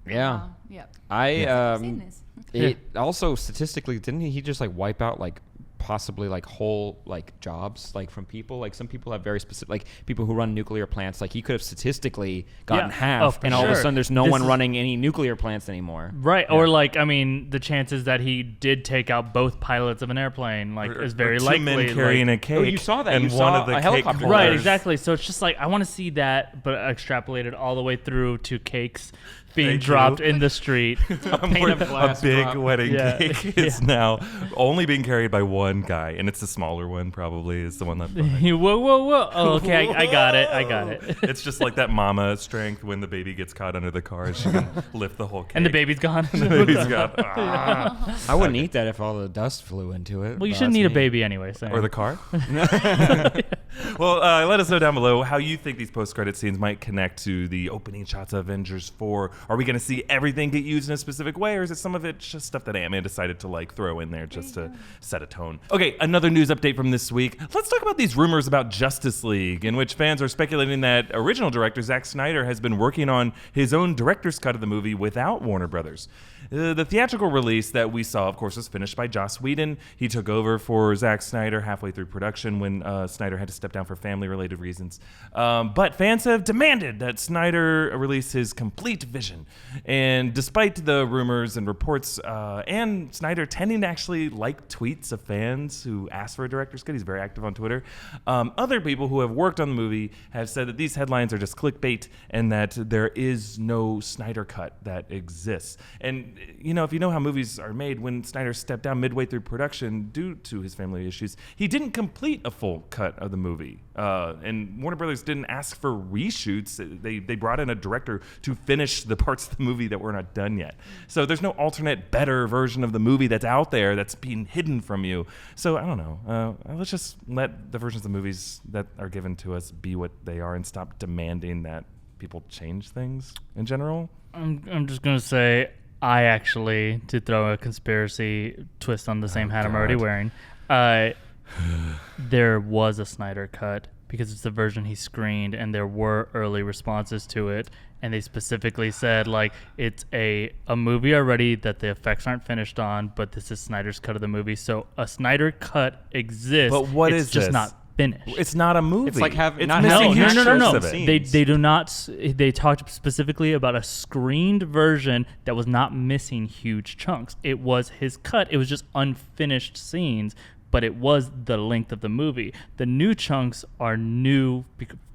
Yeah. Yep. I Seen this. it also statistically didn't he just like wipe out like possibly like whole like jobs like from people, like some people have very specific, like people who run nuclear plants, like he could have statistically gotten Yeah. half, Oh, for and all of a sure. sudden there's no This one is- running any nuclear plants anymore. Right. Or like, I mean, the chances that he did take out both pilots of an airplane like is very Two likely. men carrying like, a cake. Oh, you saw that. And You one saw of the a cake helicopter. holders. Right, exactly. So it's just like I want to see that, but extrapolated all the way through to cakes being Thank dropped you. in the street. A pane of glass big drop. wedding Yeah. cake is now only being carried by one guy, and it's the smaller one. Probably is the one left behind. Whoa! Oh, okay, I got it. It's just like that mama strength when the baby gets caught under the car and she can lift the whole cake. And the baby's gone. The baby's gone. Ah. I wouldn't eat that if all the dust flew into it. Well, you but shouldn't that's need a me. baby anyway. So. Or the car. Well, let us know down below how you think these post-credit scenes might connect to the opening shots of Avengers 4. Are we going to see everything get used in a specific way, or is it some of it just stuff that Ant-Man decided to like throw in there just to set a tone? standalone. Okay, another news update from this week. Let's talk about these rumors about Justice League, in which fans are speculating that original director Zack Snyder has been working on his own director's cut of the movie without Warner Brothers. The theatrical release that we saw, of course, was finished by Joss Whedon. He took over for Zack Snyder halfway through production when Snyder had to step down for family-related reasons. But fans have demanded that Snyder release his complete vision. And despite the rumors and reports, and Snyder tending to actually like tweets of fans who ask for a director's cut, he's very active on Twitter, other people who have worked on the movie have said that these headlines are just clickbait and that there is no Snyder cut that exists. And you know, if you know how movies are made, when Snyder stepped down midway through production due to his family issues, he didn't complete a full cut of the movie. And Warner Brothers didn't ask for reshoots. They brought in a director to finish the parts of the movie that were not done yet. So there's no alternate, better version of the movie that's out there that's being hidden from you. So I don't know. Let's just let the versions of movies that are given to us be what they are and stop demanding that people change things in general. I'm just going to say, I actually, to throw a conspiracy twist on the same hat I'm already wearing, there was a Snyder cut because it's the version he screened, and there were early responses to it, and they specifically said, like, it's a movie already that the effects aren't finished on, but this is Snyder's cut of the movie. So a Snyder cut exists. But what it's is just this? not finished. It's not a movie. It's like it's not missing having huge no. chunks of it. They do not. They talked specifically about a screened version that was not missing huge chunks. It was his cut. It was just unfinished scenes, but it was the length of the movie. The new chunks are new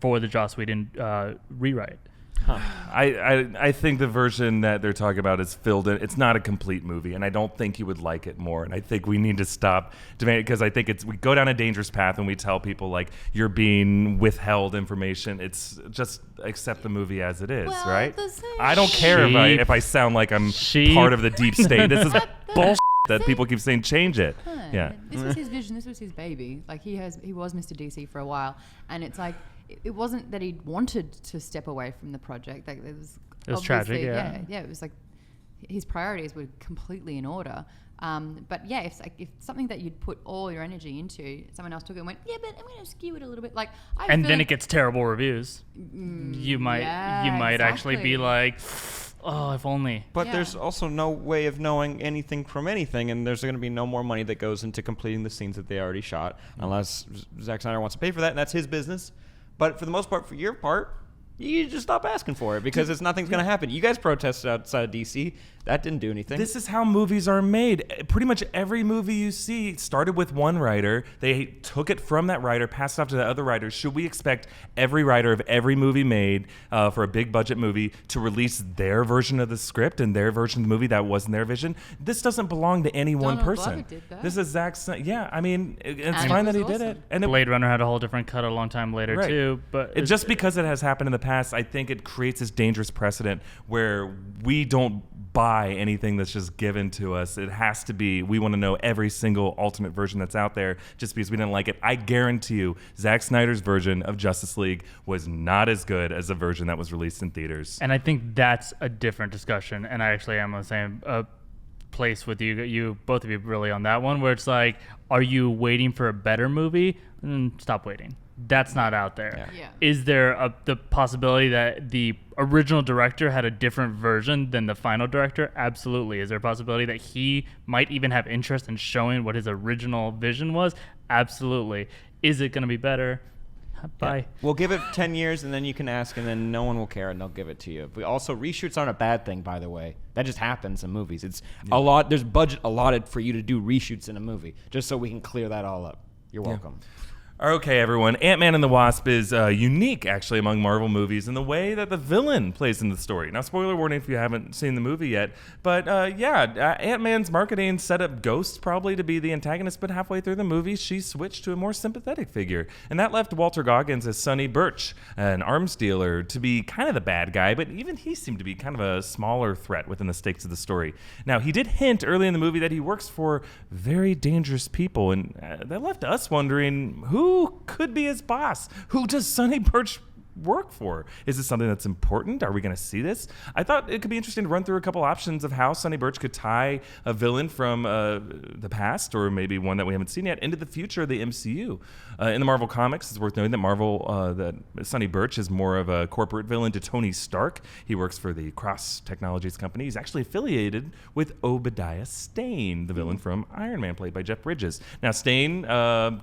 for the Joss Whedon rewrite. Huh. I think the version that they're talking about is filled in. It's not a complete movie, and I don't think you would like it more. And I think we need to stop demanding, because I think we go down a dangerous path when we tell people, like, you're being withheld information. It's just accept the movie as it is, Well, right? the thing- I don't care if I sound like I'm part of the deep state. This is bullshit that people keep saying change it. Yeah. This was his vision. This was his baby. Like, he was Mr. DC for a while, and it's like, it wasn't that he wanted to step away from the project. Like, it was tragic. Yeah. It was like his priorities were completely in order. But yeah, if something that you'd put all your energy into, someone else took it and went, yeah, but I'm going to skew it a little bit. Like, and then it gets terrible reviews. You might actually be like, oh, if only. But there's also no way of knowing anything from anything, and there's going to be no more money that goes into completing the scenes that they already shot, unless Zack Snyder wants to pay for that, and that's his business. But for the most part, for your part, you just stop asking for it, because nothing's going to happen. You guys protested outside of DC. That didn't do anything. This is how movies are made. Pretty much every movie you see started with one writer. They took it from that writer, passed it off to the other writers. Should we expect every writer of every movie made for a big budget movie to release their version of the script and their version of the movie that wasn't their vision? This doesn't belong to any one person. Glover did that. This is Zack Snyder. Yeah, I mean, it's And fine it that he was did it. awesome. And Blade Runner had a whole different cut a long time later too. But just because it has happened in the past, I think it creates this dangerous precedent where we don't buy anything that's just given to us. It has to be, we want to know every single ultimate version that's out there just because we didn't like it. I guarantee you, Zack Snyder's version of Justice League was not as good as the version that was released in theaters. And I think that's a different discussion. And I actually am on the same place with you both of you really on that one, where it's like, are you waiting for a better movie? Stop waiting. That's not out there. Yeah. Is there the possibility that the original director had a different version than the final director? Absolutely. Is there a possibility that he might even have interest in showing what his original vision was? Absolutely. Is it going to be better? Bye. Yeah. We'll give it 10 years, and then you can ask, and then no one will care, and they'll give it to you. But also, reshoots aren't a bad thing, by the way. That just happens in movies. It's a lot. There's budget allotted for you to do reshoots in a movie, just so we can clear that all up. You're welcome. Okay, everyone. Ant-Man and the Wasp is unique, actually, among Marvel movies in the way that the villain plays in the story. Now, spoiler warning if you haven't seen the movie yet. But, Ant-Man's marketing set up Ghost probably to be the antagonist, but halfway through the movie, she switched to a more sympathetic figure. And that left Walter Goggins as Sonny Birch, an arms dealer, to be kind of the bad guy, but even he seemed to be kind of a smaller threat within the stakes of the story. Now, he did hint early in the movie that he works for very dangerous people, and that left us wondering, who could be his boss? Who does Sonny Birch work for? Is this something that's important? Are we going to see this? I thought it could be interesting to run through a couple options of how Sonny Birch could tie a villain from the past, or maybe one that we haven't seen yet, into the future of the MCU. In the Marvel comics, it's worth noting that Sonny Birch is more of a corporate villain to Tony Stark. He works for the Cross Technologies company. He's actually affiliated with Obadiah Stane, the villain from Iron Man, played by Jeff Bridges. Now, Stane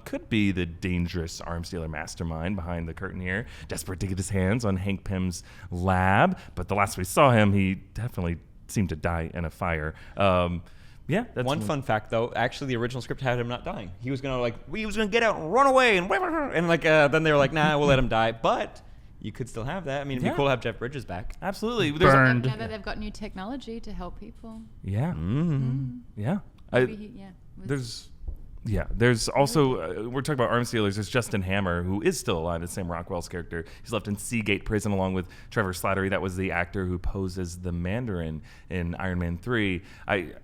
could be the dangerous arms dealer mastermind behind the curtain here, desperate to get his hands on Hank Pym's lab. But the last we saw him, he definitely seemed to die in a fire. Yeah. That's one fun fact, though. Actually, the original script had him not dying. He was gonna get out and run away, and then they were like, nah, we'll let him die. But you could still have that. I mean, it'd be cool to have Jeff Bridges back. Absolutely. Burned. Now that they've got new technology to help people. Yeah. Yeah. There's also, we're talking about arms dealers. There's Justin Hammer, who is still alive, the Sam Rockwell's character. He's left in Seagate Prison along with Trevor Slattery. That was the actor who poses the Mandarin in Iron Man 3. I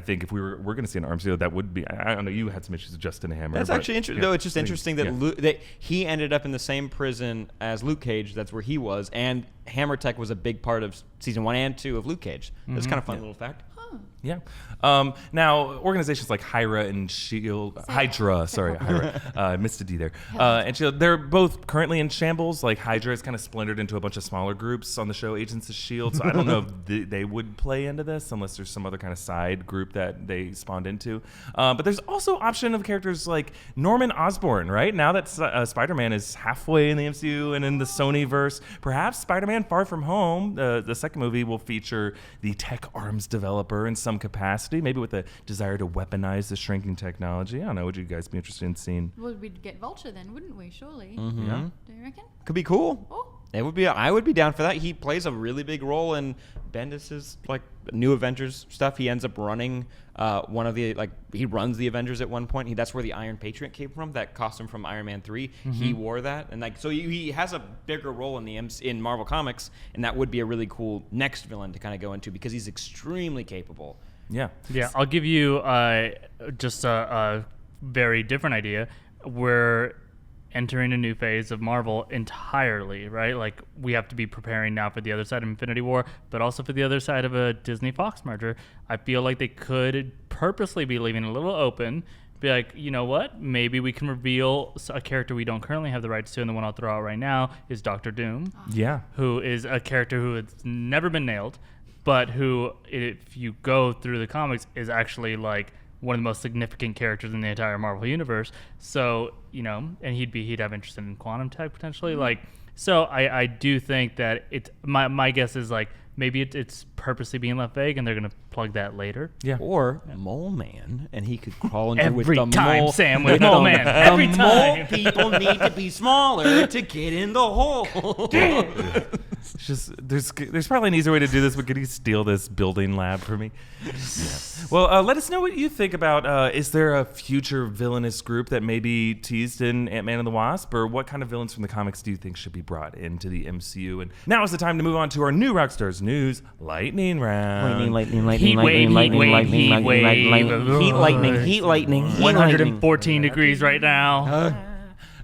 think if we're going to see an arms dealer, that would be, I don't know, you had some issues with Justin Hammer. That's actually interesting. Though it's just interesting that, that he ended up in the same prison as Luke Cage. That's where he was. And Hammer Tech was a big part of season 1 and 2 of Luke Cage. That's kind of fun little fact. Yeah. Now, organizations like Hydra, I missed a D there. And Shield, they're both currently in shambles. Like Hydra is kind of splintered into a bunch of smaller groups on the show Agents of S.H.I.E.L.D. So I don't know if they would play into this unless there's some other kind of side group that they spawned into. But there's also option of characters like Norman Osborn, right? Now that Spider-Man is halfway in the MCU and in the Sony-verse, perhaps Spider-Man Far From Home, the second movie, will feature the tech arms developer in some capacity, maybe with a desire to weaponize the shrinking technology. I don't know. Would you guys be interested in seeing? Well, we'd get Vulture then, wouldn't we? Surely. Yeah. Do you reckon? Could be cool. Oh. It would be. I would be down for that. He plays a really big role in Bendis's new Avengers stuff. He ends up running one of the he runs the Avengers at one point. That's where the Iron Patriot came from. That costume from Iron Man 3. He wore that, and so he has a bigger role in Marvel Comics, and that would be a really cool next villain to kind of go into because he's extremely capable. Yeah. Yeah. I'll give you just a very different idea. We're entering a new phase of Marvel entirely, right? Like, we have to be preparing now for the other side of Infinity War, but also for the other side of a Disney-Fox merger. I feel like they could purposely be leaving it a little open, be like, you know what? Maybe we can reveal a character we don't currently have the rights to, and the one I'll throw out right now is Doctor Doom. Yeah. Who is a character who has never been nailed, but who, if you go through the comics, is actually like one of the most significant characters in the entire Marvel universe. So, and he'd have interest in quantum tech potentially. So I do think that it's my guess is maybe it's purposely being left vague, and they're gonna plug that later. Yeah. Or Mole Man, and he could crawl in there with every the time, mole. Sam, with Mole Man. Every the time. mole people need to be smaller to get in the hole. It's just there's probably an easier way to do this, but could you steal this building lab for me? Yeah. Well, let us know what you think about. Is there a future villainous group that may be teased in Ant-Man and the Wasp, or what kind of villains from the comics do you think should be brought into the MCU? And now is the time to move on to our new Rockstars News Lightning Round. Heat wave. 114 degrees right now.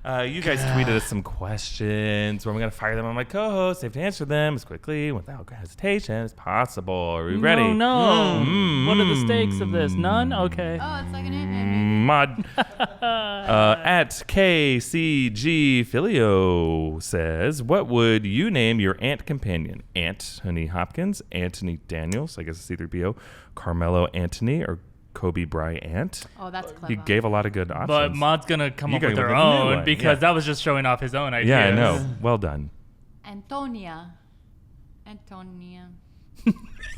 You guys tweeted us some questions. We're going to fire them on my co-host. They have to answer them as quickly, without hesitation as possible. Are we ready? No. What are the stakes of this? None? Okay. Oh, it's like an Ant-Man Mod. At KCG Filio says, what would you name your ant companion? Anthony Hopkins, Anthony Daniels, I guess it's C-3PO, Carmelo Anthony, or Kobe Bryant? Oh, that's clever. He gave a lot of good options. But Mod's going to come up with gotta her make a new own one, because that was just showing off his own ideas. Yeah, I know. Well done. Antonia. Antonia.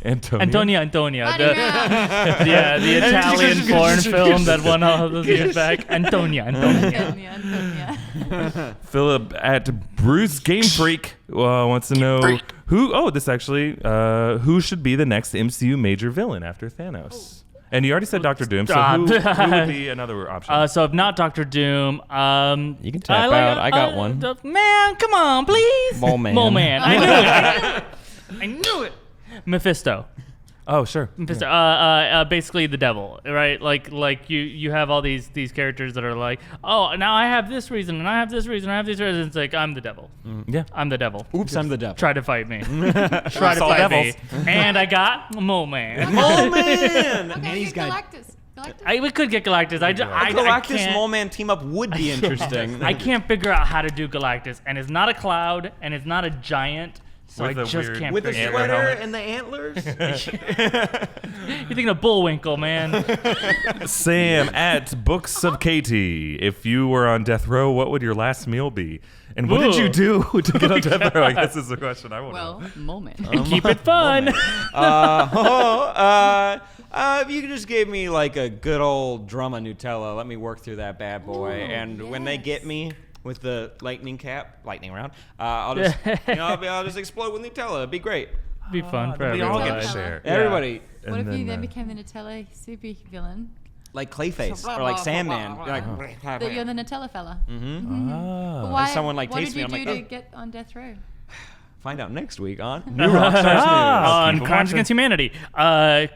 Antonia. Lightning round. The Italian foreign film that won all those years back. Antonia. Antonia. Filup at Bruce Game Freak wants to know who should be the next MCU major villain after Thanos? And you already said Doctor Doom, so who would be another option? So if not Doctor Doom, you can tap out. I got one. Man, come on, please. Mole Man. I knew it. Mephisto. Oh, sure. Mephisto, basically the devil, right? Like you have all these characters that are like, oh, now I have this reason, and I have this reason, and I have these reasons. It's like, I'm the devil. Yeah. I'm the devil. Oops, I'm the devil. Try to fight me. Try to fight me. And I got Mole Man. Mole Man! Okay, And he's got Galactus. We could get Galactus. I Galactus can't. Mole Man team up would be interesting. I can't figure out how to do Galactus, and it's not a cloud, and it's not a giant. So With I a just weird- can't With the figure it sweater out. and the antlers? You're thinking of Bullwinkle, man. Sam at Books of Katie. If you were on death row, what would your last meal be? And what did you do to get on death row? I guess is the question I want to know. Well, moment. Keep it fun. If you just gave me like a good old drum of Nutella, let me work through that bad boy. And when they get me with the lightning round, I'll just, I'll just explode with Nutella. It'd be great. Be fun for We all everybody. get to share. Everybody, What if you then, then became the Nutella super villain? like Clayface or like Sandman. That you're the Nutella fella. Ah. But why? someone, like, what tastes did me, you I'm do like, to get on death row? Find out next week on New Rockstars On Keep Crimes watching. Against Humanity.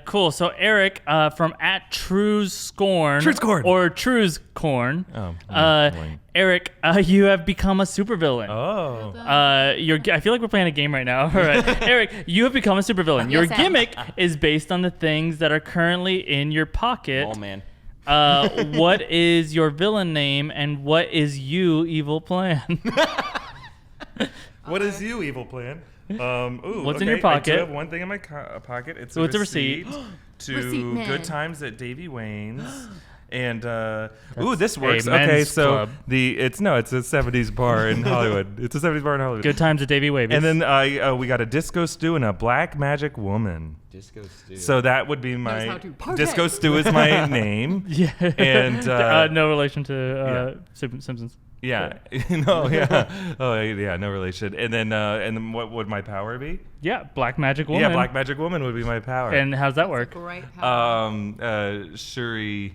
Cool. So Erik from at True's Scorn. True's Scorn. Or True's Corn. Oh, lame. Erik, you have become a supervillain. Oh. I feel like we're playing a game right now. All right. Erik, you have become a supervillain. Your Yes, Sam. gimmick is based on the things that are currently in your pocket. Oh man. What is your villain name and what is you evil plan? What is you, evil plan? What's in your I pocket? do have one thing in my pocket. It's a What's a receipt receipt? to Receipt man. Good Times at Davy Wayne's. And this works. a men's Okay, so club. it's a 70s bar in Hollywood. It's a 70s bar in Hollywood. Good times at Davy Wavies. And then we got a disco stew and a black magic woman. Disco stew. So that would be how my to partake. disco stew is my name. yeah. And no relation to Simpsons. yeah, no, yeah, oh yeah, no relation. And then what would my power be? Yeah, Black Magic Woman. Yeah, black magic woman would be my power. And how's that work? Great power. Shuri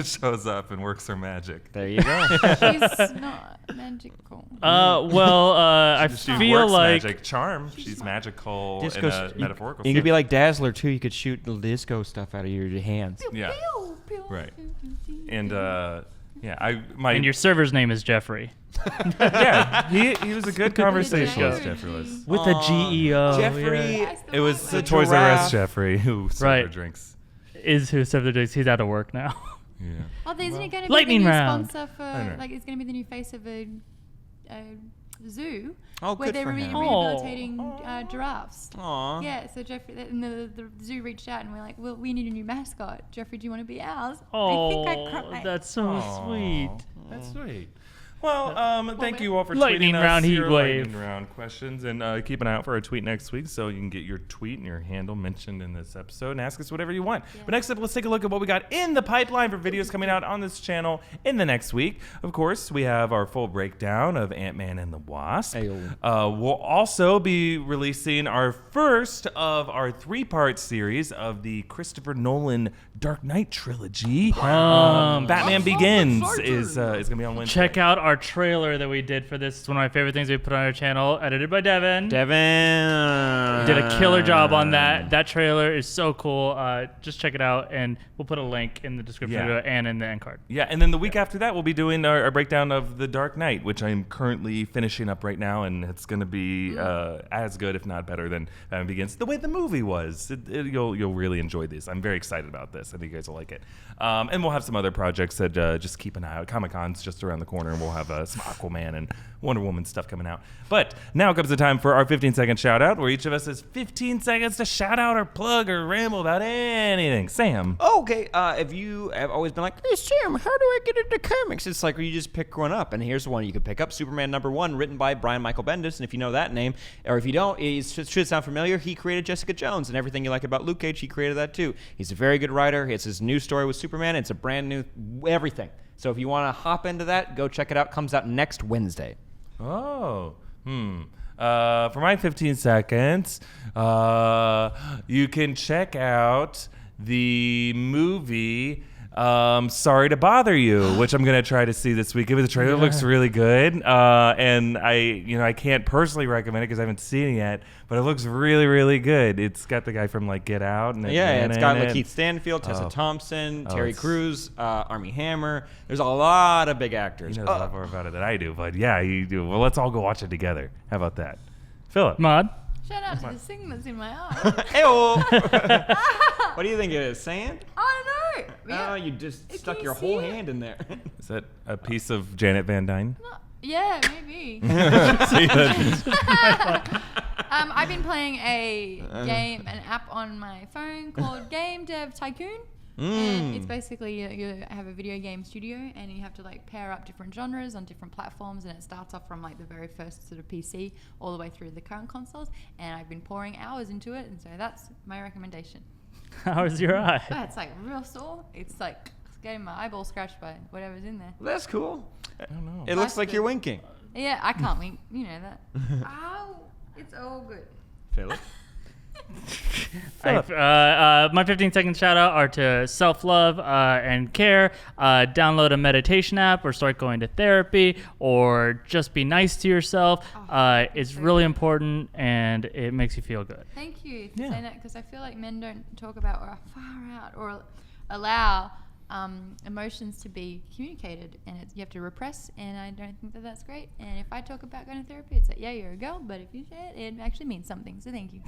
shows up and works her magic. There you go. She's not magical. I She feel works like magic. Charm. She's magical Disco in a st- metaphorical You sense. could be like Dazzler too. You could shoot the disco stuff out of your hands. Yeah. Pew, pew, Right. pew, pew, pew. And and your server's name is Jeffrey. yeah, he was a good conversationalist, Jeffrey. Jeffrey was. With a GEO. Jeffrey. Yes, the It was white the one. Toys R giraffe. Us Jeffrey who served Right. her drinks. Is who served the drinks. He's out of work now. Yeah. Oh, isn't it going to be Lightning the new round. sponsor for, know. like, it's going to be the new face of a zoo Oh, where good they're for him. rehabilitating giraffes. Aw. Yeah, so Jeffrey, and the zoo reached out and we're like, well, we need a new mascot. Jeffrey, do you want to be ours? Oh, I think I cried. that's so sweet. That's sweet. Well, thank you all for Lightning tweeting us round, heat your wave. lightning round questions, and keep an eye out for our tweet next week so you can get your tweet and your handle mentioned in this episode and ask us whatever you want. But next up, let's take a look at what we got in the pipeline for videos coming out on this channel in the next week. Of course, we have our full breakdown of Ant-Man and the Wasp. Ayo. We'll also be releasing our first of our 3-part series of the Christopher Nolan Dark Knight trilogy. Batman Begins is going to be on Wednesday. Check out our trailer that we did for this. It's one of my favorite things we put on our channel, edited by Devin. Devin Did a killer job on that. That trailer is so cool. Just check it out, and we'll put a link in the description Yeah. video and in the end card. Yeah, and then the week after that, we'll be doing our breakdown of The Dark Knight, which I'm currently finishing up right now, and it's going to be as good, if not better, than Batman Begins. The way the movie was. You'll really enjoy this. I'm very excited about this. I think you guys will like it. And we'll have some other projects that just keep an eye out. Comic-Con's just around the corner, and we'll have some Aquaman and Wonder Woman stuff coming out. But now comes the time for our 15-second shout-out, where each of us has 15 seconds to shout out or plug or ramble about anything. Sam. Okay, if you have always been like, hey, Sam, how do I get into comics? It's like, you just pick one up, and here's one you could pick up. Superman #1, written by Brian Michael Bendis, and if you know that name, or if you don't, it should sound familiar. He created Jessica Jones, and everything you like about Luke Cage, he created that too. He's a very good writer. It's his new story with Superman. It's a brand new everything. So if you want to hop into that, go check it out. Comes out next Wednesday. Oh, for my 15 seconds, you can check out the movie Sorry to Bother You, which I'm gonna try to see this weekend. But the trailer looks really good, and I can't personally recommend it because I haven't seen it yet. But it looks really, really good. It's got the guy from like Get Out, and it's got Lakeith Stanfield, Tessa Thompson, Terry Crews, Armie Hammer. There's a lot of big actors. You know a lot more about it than I do, but yeah, you do. Well, let's all go watch it together. How about that, Filup? Maude? Shout out to the thing that's in my eye. Ew. What do you think it is? Sand? I don't know. Oh, you just stuck your whole hand in there. Is that a piece of Janet Van Dyne? Yeah, maybe. I've been playing an app on my phone called Game Dev Tycoon. And it's basically you have a video game studio and you have to like pair up different genres on different platforms, and it starts off from like the very first sort of PC all the way through the current consoles, and I've been pouring hours into it, and so that's my recommendation. How's your eye? Oh, it's like real sore. It's like getting my eyeball scratched by whatever's in there. That's cool. I don't know. It looks like you're winking. Yeah, I can't wink. You know that. Ow. It's all good. Filup? My 15-second shout out are to self-love and care. Download a meditation app or start going to therapy or just be nice to yourself. It's really important and it makes you feel good. Thank you for saying that, because I feel like men don't talk about or are far out or allow emotions to be communicated, and you have to repress, and I don't think that that's great. And if I talk about going to therapy, it's like, yeah, you're a girl, but if you say it, it actually means something. So thank you.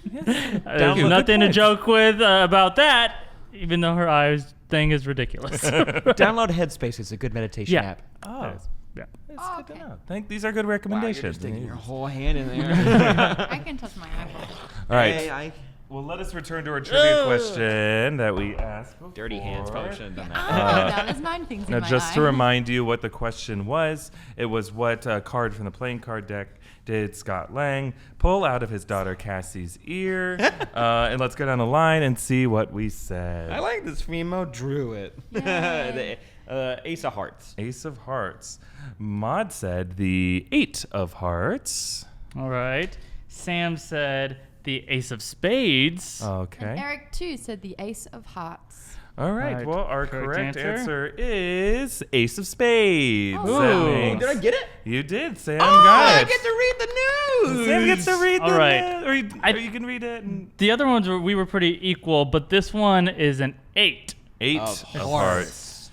There's nothing to joke with about that, even though her eyes thing is ridiculous. Download Headspace. It's a good meditation app. Oh, yeah. That's good to know. These are good recommendations. Wow, you're just sticking your whole hand in there. I can touch my eyeball. All right. Hey, well, let us return to our trivia question that we asked before. Dirty hands. Probably shouldn't have done Oh, that. no, there's 9 things in Now, my just eye. to remind you what the question was, it was what card from the playing card deck did Scott Lang pull out of his daughter Cassie's ear? And let's go down the line and see what we said. I like this. Femo drew it. Yay. The Ace of Hearts. Ace of Hearts. Maude said the 8 of Hearts. All right. Sam said the Ace of Spades. Okay. And Erik, too, said the Ace of Hearts. All right. Right. Well, our Correct correct answer? answer is Ace of Spades. Oh, That wow. means Did I get it? You did, Sam. Oh, got I it. get to read the news. Sam gets to read All the right. or you can read it. And The other ones we were pretty equal, but this one is an 8. 8 Of of Hearts.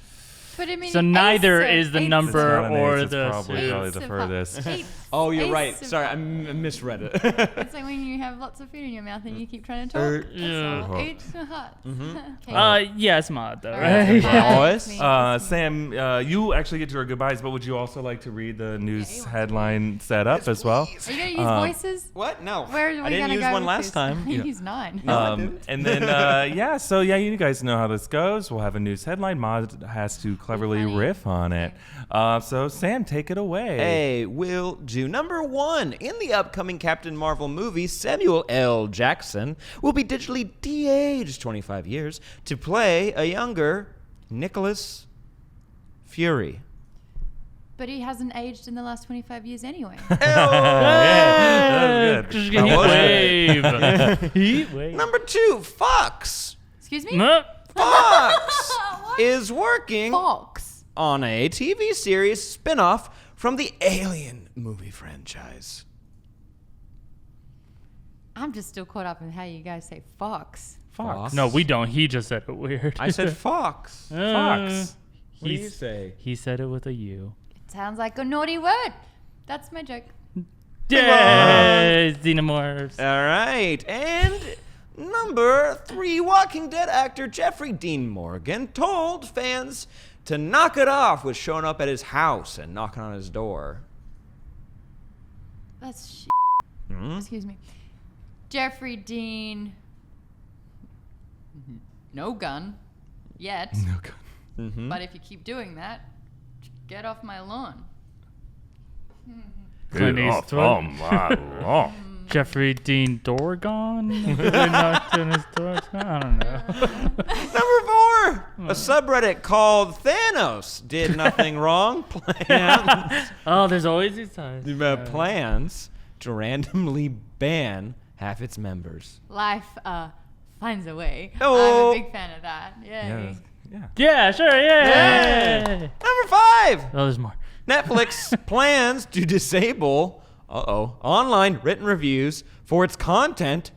But I mean, So neither ace is the of- number It's not an or ace, it's the probably suit. probably Ace the of furthest. Hearts. Oh, you're Ace right. of Sorry, I Hearts. misread it. It's like when you have lots of food in your mouth and you keep trying to talk. yeah. That's all. Ace of Hearts. Yes, Maude, though, All right? right. Voss? Me. Sam, you actually get to our goodbyes, but would you also like to read the news you want headline setup as well? Are you going to use voices? What? No. Where are we I didn't gonna use go one with last this? time. You used 9. And then, you guys know how this goes. We'll have a news headline. Maude has to cleverly Funny. riff on it. So, Sam, take it away. Hey, will do. Number 1. In the upcoming Captain Marvel movie, Samuel L. Jackson will be digitally de-aged 25 years to play a younger Nicholas Fury. But he hasn't aged in the last 25 years anyway. Yeah, that was good. Heat was wave. Heat wave. Number 2, Fox. Excuse me? No. Fox What? is working Fox. on a TV series spin-off from the Alien movie franchise. I'm just still caught up in how you guys say Fox. Fox. No, we don't. He just said it weird. I said Fox. Fox. What do you say? He said it with a U. It sounds like a naughty word. That's my joke. Yay! Xenomorphs. All right. And number 3, Walking Dead actor Jeffrey Dean Morgan told fans to knock it off with showing up at his house and knocking on his door. That's Excuse me. Jeffrey Dean. No gun. Yet. Okay. But if you keep doing that, get off my lawn. Clint Get off Eastwood. my lawn. Jeffrey Dean Dorgon? They knocked on his door? I don't know. Number 4, a subreddit called Thanos did nothing wrong. Oh, there's always these times. Plans to randomly ban half its members. Life finds a way. Oh. I'm a big fan of that. Yay. Yeah. Yeah, sure, yeah. Number 5. Oh, there's more. Netflix plans to disable online written reviews for its content,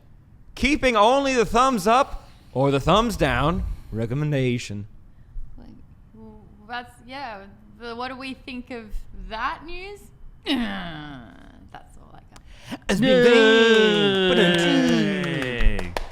keeping only the thumbs up or the thumbs down recommendation. That's what do we think of that news? That's all I got.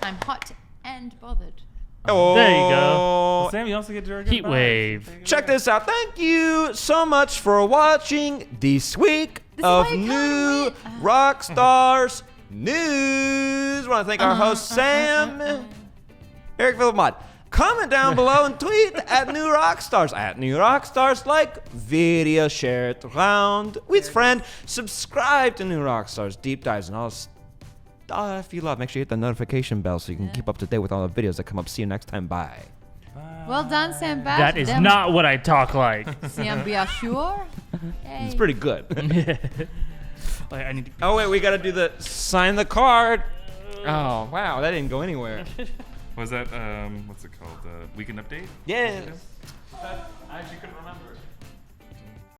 I'm hot and bothered. Oh, There you go. Sam, you also get to Heat wave. Check this out. Thank you so much for watching this week of why you new can't win. Rockstars news. I want to thank our host, Sam, Erik, Filup, Maude. Comment down below and tweet at New Rockstars. At New Rockstars, like video, share it around with friend, subscribe to New Rockstars deep dives and all stuff you love. Make sure you hit the notification bell so you can keep up to date with all the videos that come up. See you next time. Bye. Well done, Sam Bass. That is not what I talk like. Sam Bashor. It's pretty good. Like, I need to. Oh wait, we gotta do the sign the card. Oh wow, that didn't go anywhere. Was that what's it called? Weekend update? Yes. I actually couldn't remember.